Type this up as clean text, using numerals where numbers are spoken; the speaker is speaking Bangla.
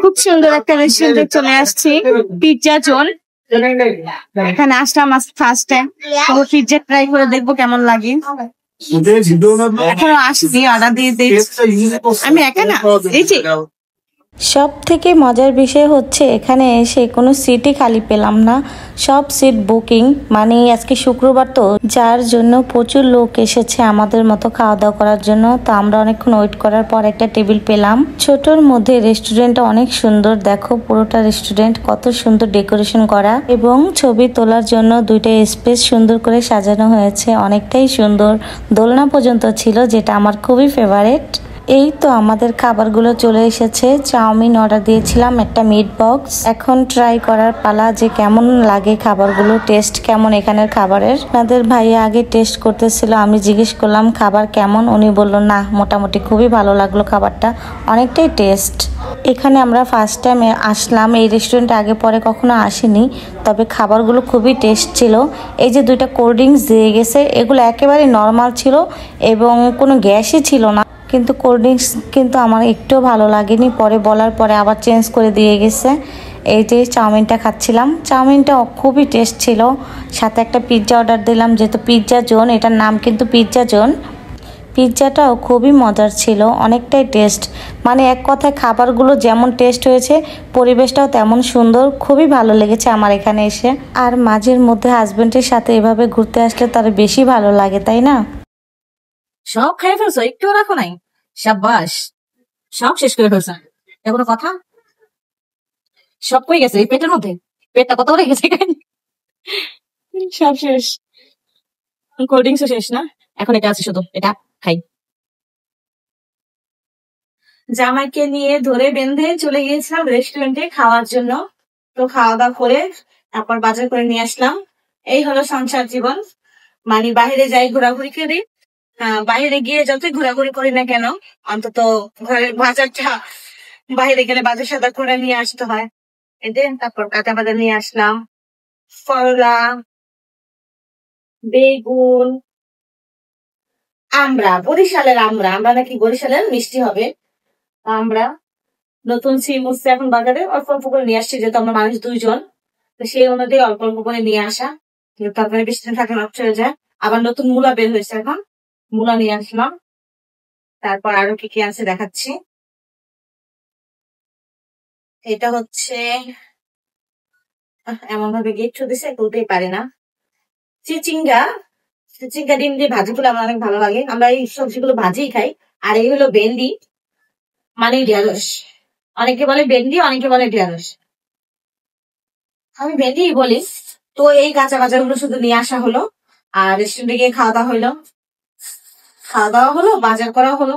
খুব সুন্দর একটা রেস্টুরেন্টে চলে আসছি, পিৎজা জোন। এখানে আসলাম ফার্স্ট টাইম, পিৎজা ট্রাই করে দেখবো কেমন লাগে। এখনো আসিনি, অর্ডার দিয়ে আমি একা না এই যে। সব থেকে মজার বিষয় হচ্ছে এখানে এসে কোনো সিটই খালি পেলাম না, সব সিট বুকিং। মানে আজকে শুক্রবার তো, যার জন্য প্রচুর লোক এসেছে আমাদের মতো খাওয়া দাওয়া করার জন্য। তো আমরা অনেকক্ষণ ওয়েট করার পর একটা টেবিল পেলাম। ছোটর মধ্যে রেস্টুরেন্টটা অনেক সুন্দর, দেখো পুরোটা রেস্টুরেন্ট কত সুন্দর ডেকোরেশন করা, এবং ছবি তোলার জন্য দুইটা স্পেস সুন্দর করে সাজানো হয়েছে, অনেকটাই সুন্দর। দোলনা পর্যন্ত ছিল, যেটা আমার খুবই ফেভারিট। এই তো আমাদের খাবারগুলো চলে এসেছে। চাউমিন অর্ডার দিয়েছিলাম, একটা মিট বক্স। এখন ট্রাই করার পালা যে কেমন লাগে খাবারগুলো, টেস্ট কেমন এখানের খাবারের। আপনাদের ভাইয়া আগে টেস্ট করতেছিল, আমি জিজ্ঞেস করলাম খাবার কেমন, উনি বলল না মোটামুটি খুবই ভালো লাগলো খাবারটা, অনেকটাই টেস্ট। এখানে আমরা ফার্স্ট টাইম আসলাম, এই রেস্টুরেন্টে আগে পরে কখনো আসিনি, তবে খাবারগুলো খুবই টেস্ট ছিল। এই যে দুইটা কোল্ড ড্রিঙ্কস দিয়ে গেছে, এগুলো একেবারে নর্মাল ছিল এবং কোনো গ্যাসই ছিল না, কিন্তু কোল্ড ড্রিঙ্কস কিন্তু আমার একটুও ভালো লাগেনি। পরে বলার পরে আবার চেঞ্জ করে দিয়ে গেছে। এই যে চাউমিনটা খাচ্ছিলাম, চাউমিনটা খুবই টেস্ট ছিল। সাথে একটা পিৎজা অর্ডার দিলাম, যেহেতু পিৎজা জোন, এটার নাম কিন্তু পিৎজা জোন। পিৎজাটাও খুবই মজার ছিল, অনেকটাই টেস্ট। মানে এক কথায় খাবারগুলো যেমন টেস্ট হয়েছে, পরিবেশটাও তেমন সুন্দর, খুবই ভালো লেগেছে আমার এখানে এসে। আর মাঝের মধ্যে হাজবেন্ডের সাথে এভাবে ঘুরতে আসলে তার বেশি ভালো লাগে, তাই না? সব খেয়ে ফেলছো, একটু রাখো নাই? সাব্বাস, সব শেষ করে ফেলছো। কোনো কথা, সব কই গেছে এই পেটের মধ্যে? পেটটা কত বড় গেছে, সব শেষ। কোল্ড ড্রিঙ্কসও শেষ না, এখন এটা আছে, শুধু এটা খাই। জামাইকে নিয়ে ধরে বেঁধে চলে গিয়েছিলাম রেস্টুরেন্টে খাওয়ার জন্য। তো খাওয়া দাওয়া করে তারপর বাজার করে নিয়ে আসলাম। এই হলো সংসার জীবন। মানে বাইরে যাই ঘোরাঘুরি করি, বাইরে গিয়ে যতই ঘোরাঘুরি করি না কেন, অন্তত ঘরের বাজারটা বাইরে গেলে বাজার সাজার করে নিয়ে আসতে হয়। এদের তারপর কাঁচা বাজার নিয়ে আসলাম, করলা, বেগুন, আমরা বরিশালের, আমরা নাকি বরিশালের মিষ্টি হবে। আমরা নতুন সিম উঠছে এখন বাজারে, অল্প অল্প করে নিয়ে আসছি, যেহেতু আমরা মানুষ দুইজন, তো সেই অনুযায়ী অল্প অল্প করে নিয়ে আসা, তারপরে বেশি দিন থাকে নষ্ট হয়ে যায়। আবার নতুন মূলা বের হয়েছে, এখন মূলা নিয়ে আসলাম। তারপর আরো কি কি আছে দেখাচ্ছি। এটা হচ্ছে এমন ভাবে গেট দিছে, তুলতেই পারে না। চিচিঙ্গা, চিচিঙ্গা ডিম দিয়ে ভাজি গুলো আমার অনেক ভালো লাগে, আমরা এই সবজিগুলো ভাজিই খাই। আর এই হলো ভেন্ডি, মানে ঢেঁড়স। অনেকে বলে ভেন্ডি, অনেকে বলে ঢেঁড়স, আমি ভেন্ডি বলি। তো এই কাঁচা বাজার গুলো শুধু নিয়ে আসা হলো, আর রেস্টুরেন্টে গিয়ে খাওয়া দাওয়া হলো, বাজার করা হলো।